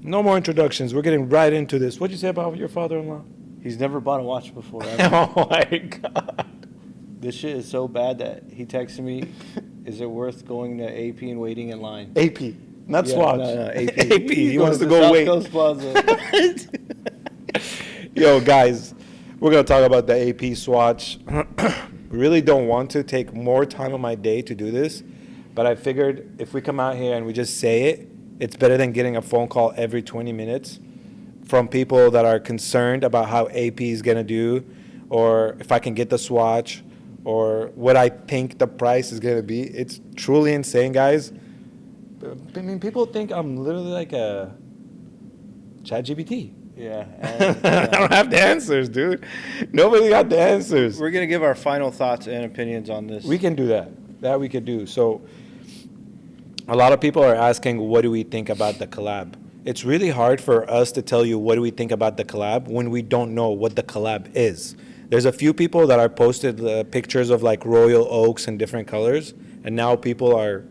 No more introductions. We're getting right into this. What'd you say about your father-in-law? He's never bought a watch before. Oh my God. This shit is so bad that he texted me, is it worth going to AP and waiting in line? AP, not Yeah, Swatch. no, AP. AP. He wants to to go South wait. Coast Plaza. Yo, guys, we're going to talk about the AP Swatch. Really don't want to take more time of my day to do this, but I figured if we come out here and we just say it, it's better than getting a phone call every 20 minutes from people that are concerned about how AP is going to do, or if I can get the Swatch, or what I think the price is going to be. It's truly insane, guys. I mean, people think I'm literally like a ChatGPT. Yeah. I don't have the answers, dude. Nobody got the answers. We're going to give our final thoughts and opinions on this. We can do that. That we could do. So a lot of people are asking, what do we think about the collab? It's really hard for us to tell you what do we think about the collab when we don't know what the collab is. There's a few people that are posted pictures of like royal oaks and different colors, and now people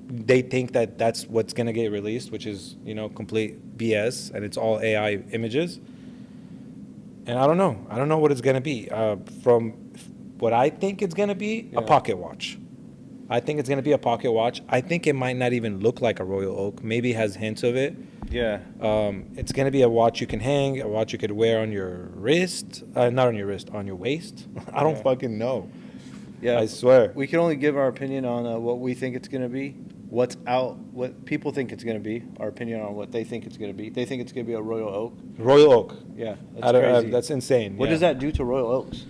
they think that that's what's going to get released, which is, complete BS, and it's all AI images. And I don't know what it's going to be. From what I think it's going to be, a pocket watch. I think it's going to be a pocket watch. I think it might not even look like a royal oak. Maybe it has hints of it. Yeah. It's going to be a watch you can hang, a watch you could wear on your wrist. Not on your wrist, on your waist. I don't fucking know. Yeah. I swear. We can only give our opinion on what we think it's going to be, what's out, what people think it's going to be, our opinion on what they think it's going to be. They think it's going to be a royal oak. Royal oak. Yeah, that's crazy. That's insane. What does that do to royal oaks?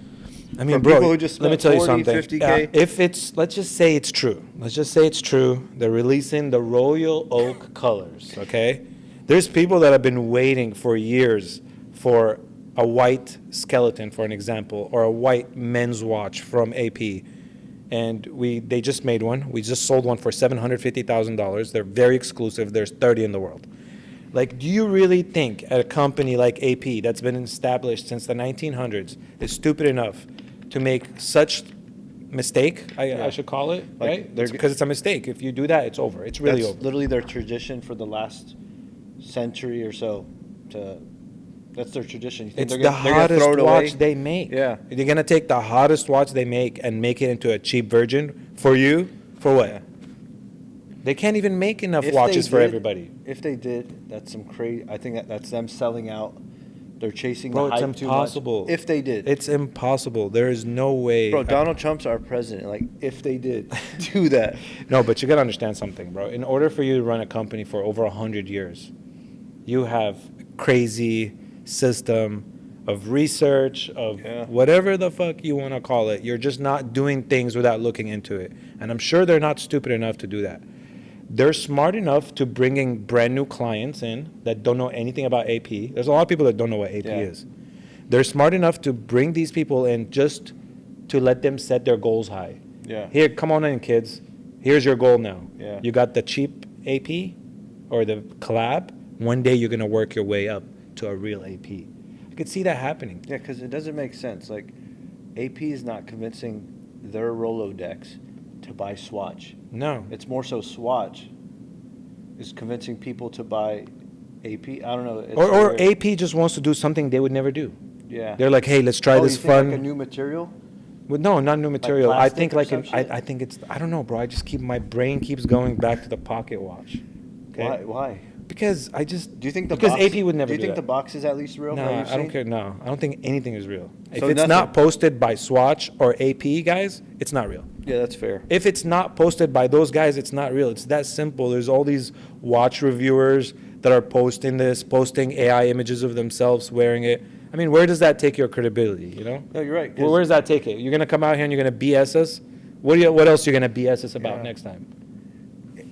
I mean, For bro, people who just let me spent tell you 40, something. 50K? If it's, let's just say it's true. Let's just say it's true. They're releasing the royal oak colors, okay? There's people that have been waiting for years for a white skeleton, for an example, or a white men's watch from AP. And they just made one. We just sold one for $750,000. They're very exclusive. There's 30 in the world. Like, do you really think a company like AP that's been established since the 1900s is stupid enough to make such mistake, I should call it, Like, right? Because it's a mistake. If you do that, it's over. It's really That's over. literally their tradition for the last century or so. That's their tradition. You think It's they're the gonna throw hottest it away? watch they make. Yeah. They're going to take the hottest watch they make and make it into a cheap version for you. For what? Yeah. They can't even make enough If watches they for did- everybody. If they did, that's some crazy. I think that's them selling out. They're chasing Bro, the it's hype too impossible. much. If they did, It's impossible. There is no way. bro, Donald Trump's our president. Like, if they did do that, No, but you got to understand something, bro. In order for you to run a company for over 100 years, you have a crazy system of research, of whatever the fuck you want to call it. You're just not doing things without looking into it. And I'm sure they're not stupid enough to do that. They're smart enough to bringing brand new clients in that don't know anything about AP. There's a lot of people that don't know what AP is. They're smart enough to bring these people in just to let them set their goals high. Yeah. Here, come on in, kids. Here's your goal now. Yeah. You got the cheap AP or the collab. One day you're going to work your way up to a real AP. I could see that happening. yeah, because it doesn't make sense. Like, AP is not convincing their Rolodex to buy Swatch. No. It's more so Swatch is convincing people to buy AP. I don't know. It's Or weird. AP just wants to do something they would never do. Yeah. They're like, hey, let's try Oh, this you think fun. like a new material? Well, no, not new material. I plastic think or like some shit? I think it's, I don't know, bro. My brain keeps going back to the pocket watch. Okay? Why? Because I just, Do you think the because box, AP would never Do you do think that. the box is at least real? No, that you've I don't seen? care. No, I don't think anything is real. If So it's nothing. not posted by Swatch or AP guys, it's not real. Yeah, that's fair. If it's not posted by those guys, it's not real. It's that simple. There's all these watch reviewers that are posting AI images of themselves wearing it. I mean, where does that take your credibility, you know? No, you're right. 'cause Well, where does that take it? You're going to come out here and you're going to BS us? What else are you going to BS us about next time?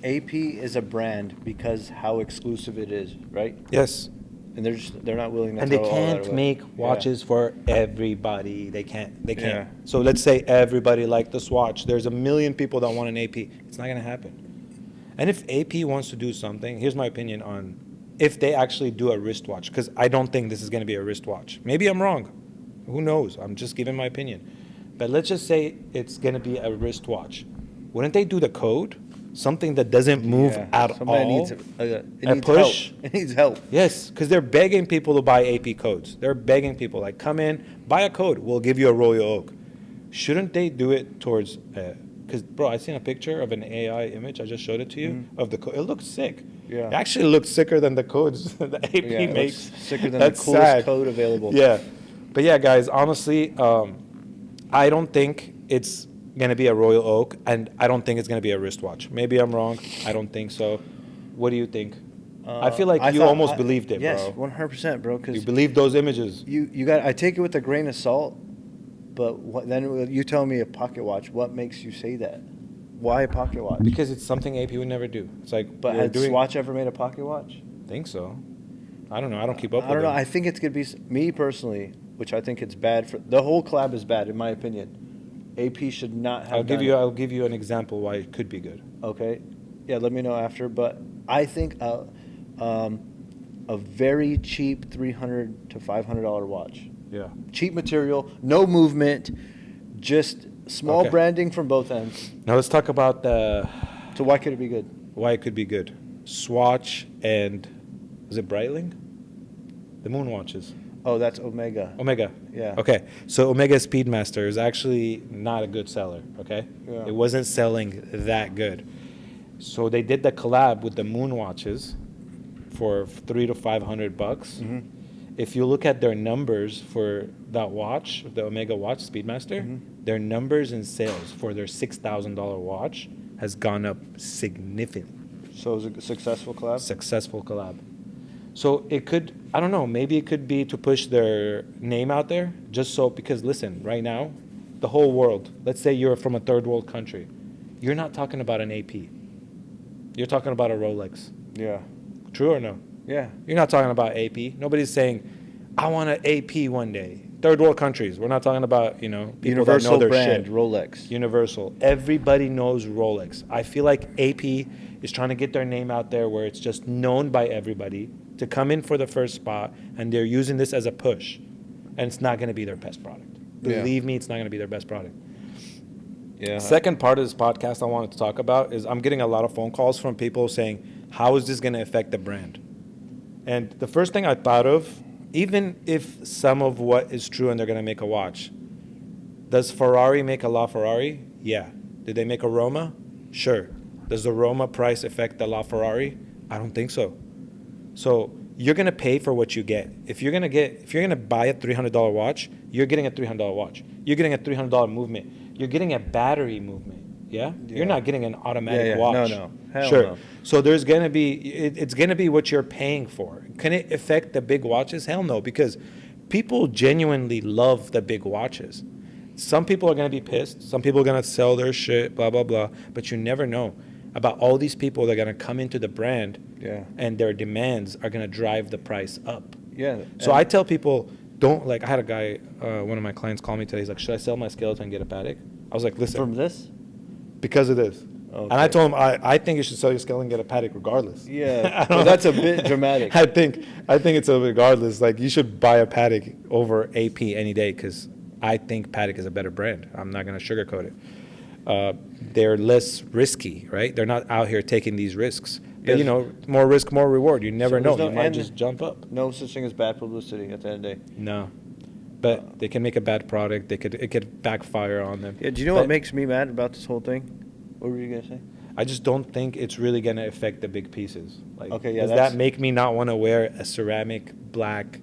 AP is a brand because how exclusive it is, right? Yes. And they're not willing to And they throw all that can't away. make Yeah. watches for everybody. They can't. Yeah. So let's say everybody like the Swatch. There's a million people that want an AP. It's not going to happen. And if AP wants to do something, here's my opinion on if they actually do a wristwatch, because I don't think this is going to be a wristwatch. Maybe I'm wrong. Who knows? I'm just giving my opinion. But let's just say it's going to be a wristwatch. Wouldn't they do the code? something that doesn't move at Somebody all. needs it a needs push. help. It needs help. Yes, because they're begging people to buy AP codes. They're begging people, like, come in, buy a code, we'll give you a Royal Oak. Shouldn't they do it towards, because, bro, I seen a picture of an AI image, I just showed it to you, of the code. It looks sick. Yeah. It actually looks sicker than the codes that AP Yeah, it makes. looks sicker than That's the coolest sad. code available. Yeah. But yeah, guys, honestly, I don't think it's going to be a Royal Oak, and I don't think it's going to be a wristwatch. Maybe I'm wrong. I don't think so. What do you think? I feel like you almost believed it, yes, bro. 100%, bro. You Because believed those images. you got. I take it with a grain of salt, but then you tell me a pocket watch. What makes you say that? Why a pocket watch? Because it's something AP would never do. It's like, But we're had doing. Swatch ever made a pocket watch? Think so. I don't know. I don't keep up I with don't know. them. I think it's gonna be me personally, which I think it's bad for the whole collab is bad in my opinion. AP should not have. I'll give you an example why it could be good. Okay, yeah. Let me know after. But I think a very cheap $300 to $500 watch, Yeah. cheap material, no movement, just small Okay. branding from both ends. Now let's talk about the So why could it be good? why it could be good. Swatch and is it Breitling? The moon watches. Oh, that's Omega. Omega. Yeah. Okay. So Omega Speedmaster is actually not a good seller. Okay. Yeah. It wasn't selling that good. So they did the collab with the moon watches for $300 to $500. Mm-hmm. If you look at their numbers for that watch, the Omega watch Speedmaster, Mm-hmm. their numbers in sales for their $6,000 watch has gone up significantly. So it was a successful collab. Successful collab. So it could, I don't know, maybe it could be to push their name out there, just so, because listen, right now, the whole world, let's say you're from a third world country, you're not talking about an AP. You're talking about a Rolex. Yeah. True or no? Yeah. You're not talking about AP. Nobody's saying, I want an AP one day. Third world countries. We're not talking about, people Universal that know their brand, shit. Rolex. Universal. Everybody knows Rolex. I feel like AP is trying to get their name out there where it's just known by everybody to come in for the first spot, and they're using this as a push. And it's not going to be their best product. Yeah. Believe me, it's not going to be their best product. Yeah. Second part of this podcast I wanted to talk about is I'm getting a lot of phone calls from people saying, how is this going to affect the brand? And the first thing I thought of, even if some of what is true and they're going to make a watch, does Ferrari make a LaFerrari? Yeah. Did they make a Roma? Sure. Does the Roma price affect the LaFerrari? I don't think so. So you're going to pay for what you get. If you're going to buy a $300 watch, you're getting a $300 watch. You're getting a $300 movement. You're getting a battery movement. Yeah? Yeah. You're not getting an automatic Yeah. watch. No. Hell Sure. no. So there's going to be, it's going to be what you're paying for. Can it affect the big watches? Hell no, because people genuinely love the big watches. Some people are going to be pissed. Some people are going to sell their shit, blah, blah, blah. But you never know about all these people that are going to come into the brand, Yeah. and their demands are going to drive the price up. Yeah. So I tell people, don't, like, I had a guy, one of my clients call me today. He's like, should I sell my skeleton and get a Patek? I was like, listen. From this? Because of this. Okay. And I told him, I think you should sell your skeleton and get a Patek regardless. Yeah. Well, that's a bit dramatic. I think it's a regardless. Like, you should buy a Patek over AP any day, because I think Patek is a better brand. I'm not going to sugarcoat it. They're less risky, right? They're not out here taking these risks. But, Yes. more risk, more reward. You never So know. there's You no might end. just jump up. No such thing as bad publicity at the end of the day. No. But they can make a bad product. It could backfire on them. Yeah, do you know But what makes me mad about this whole thing? What were you going to say? I just don't think it's really going to affect the big pieces. Like, Okay, yeah, does that's- that make me not want to wear a ceramic black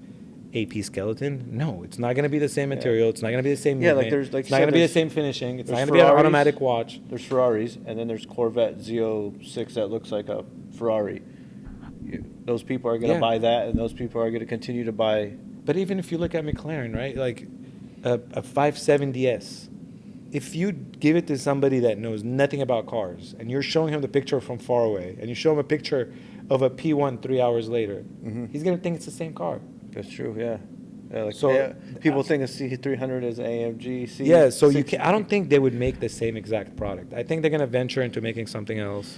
AP skeleton? No, it's not going to be the same material. It's not going to be the same Yeah, like movement. there's- like it's you not said, going to be the there's- same finishing. It's not there's going to be an Ferraris. automatic watch. There's Ferraris, and then there's Corvette Z06 that looks like a Ferrari. Those people are going to Yeah. buy that, and those people are going to continue to buy. But even if you look at McLaren, right, like a 570S, if you give it to somebody that knows nothing about cars, and you're showing him the picture from far away, and you show him a picture of a P1 3 hours later, he's going to think it's the same car. That's true, yeah. Yeah, like, So- yeah, people think a C300 is AMG. C Yeah, so you can, I don't think they would make the same exact product. I think they're going to venture into making something else,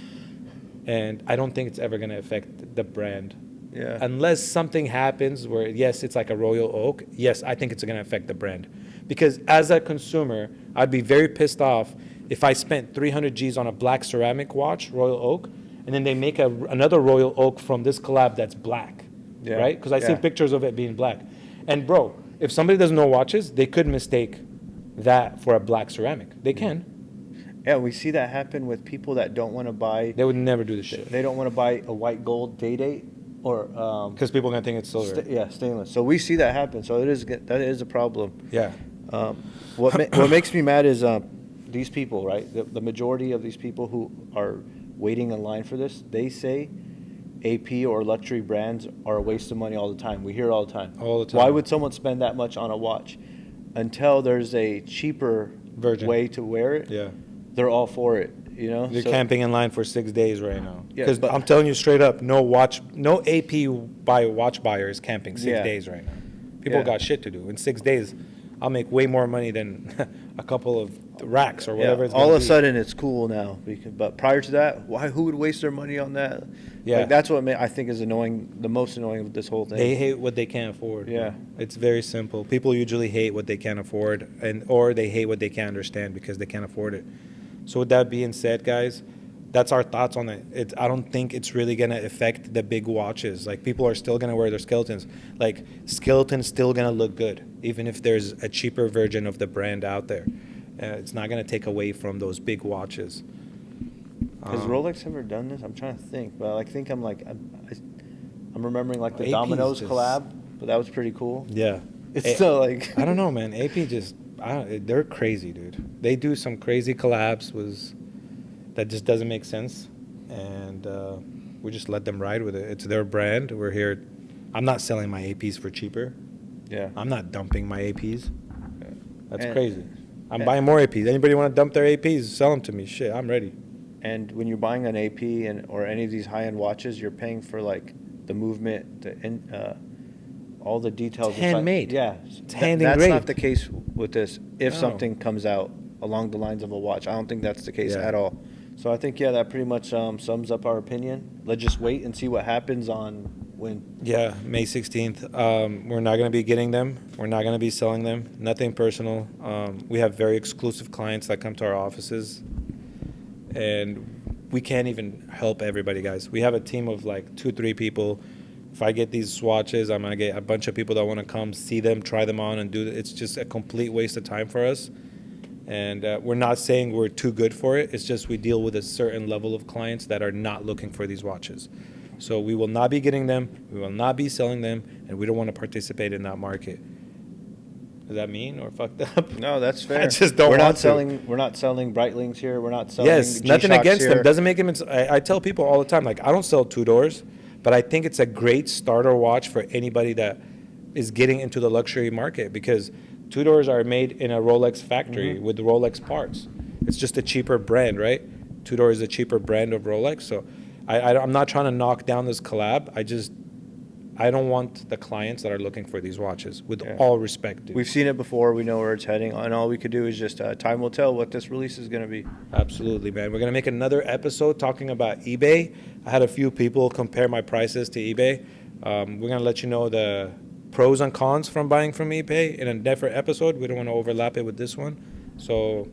and I don't think it's ever going to affect the brand. Yeah. Unless something happens where, yes, it's like a Royal Oak, yes, I think it's going to affect the brand. Because as a consumer, I'd be very pissed off if I spent 300 G's on a black ceramic watch, Royal Oak, and then they make another Royal Oak from this collab that's black, Yeah. right? Because I Yeah. seen pictures of it being black. And bro, if somebody doesn't know watches, they could mistake that for a black ceramic. They can. Yeah, we see that happen with people that don't want to buy. They would never do this shit. They don't want to buy a white gold day-date or Because people are gonna think it's silver. yeah, stainless. So we see that happen. So that is a problem. Yeah. What makes me mad is these people, right? The majority of these people who are waiting in line for this, they say AP or luxury brands are a waste of money all the time. We hear it all the time. All the time. Why would someone spend that much on a watch? Until there's a cheaper Version. way to wear it, Yeah. they're all for it. You know, They're So- camping in line for 6 days right now. Yeah, Because but- I'm telling you straight up, no AP watch buyer is camping 6 Yeah. days right now. People Yeah. got shit to do. In 6 days, I'll make way more money than a couple of racks or whatever. Yeah, It's all gonna of a be. sudden it's cool now. But prior to that, who would waste their money on that? Yeah. Like, that's what I think is annoying, the most annoying of this whole thing. They hate what they can't afford. Yeah. It's very simple. People usually hate what they can't afford, or they hate what they can't understand because they can't afford it. So with that being said, guys, that's our thoughts on it. I don't think it's really gonna affect the big watches. Like, people are still gonna wear their skeletons. Like, skeleton's still gonna look good, even if there's a cheaper version of the brand out there. It's not gonna take away from those big watches. Has Rolex ever done this? I'm trying to think, but I think I'm remembering like the AP's Domino's just- collab, but that was pretty cool. Yeah. It's still like I don't know, man. AP just, they're crazy, dude. They do some crazy collabs that just doesn't make sense, and we just let them ride with it. It's their brand. We're here. I'm not selling my APs for cheaper. Yeah. I'm not dumping my APs. That's And- crazy. I'm and- buying more APs. Anybody want to dump their APs? Sell them to me. Shit, I'm ready. And when you're buying an AP or any of these high-end watches, you're paying for like the movement, all the details. It's inside. handmade. Yeah, It's hand That's engraved. not the case with this. If No. something comes out along the lines of a watch, I don't think that's the case Yeah. at all. So I think that pretty much sums up our opinion. Let's just wait and see what happens on when. Yeah, May 16th. We're not going to be getting them. We're not going to be selling them. Nothing personal. We have very exclusive clients that come to our offices, and we can't even help everybody, guys. We have a team of like 2-3 people. If I get these swatches, I'm going to get a bunch of people that want to come see them, try them on, and do it. It's just a complete waste of time for us. And we're not saying we're too good for it. It's just we deal with a certain level of clients that are not looking for these watches. So we will not be getting them. We will not be selling them, and we don't want to participate in that market. Does that mean or fucked up? No, that's fair. I just don't We're want not to. selling. We're not selling Breitlings here. We're not selling. Yes, nothing G-Shocks against here. them. Doesn't make them. I tell people all the time, like, I don't sell two doors, but I think it's a great starter watch for anybody that is getting into the luxury market, because two doors are made in a Rolex factory with Rolex parts. It's just a cheaper brand, right? Two door is a cheaper brand of Rolex. So I'm not trying to knock down this collab. I don't want the clients that are looking for these watches, with Yeah. all respect, dude. We've seen it before. We know where it's heading, and all we could do is just time will tell what this release is going to be. Absolutely, man. We're going to make another episode talking about eBay. I had a few people compare my prices to eBay. We're going to let you know the pros and cons from buying from eBay in a different episode. We don't want to overlap it with this one. So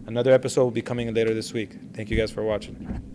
another episode will be coming later this week. Thank you guys for watching.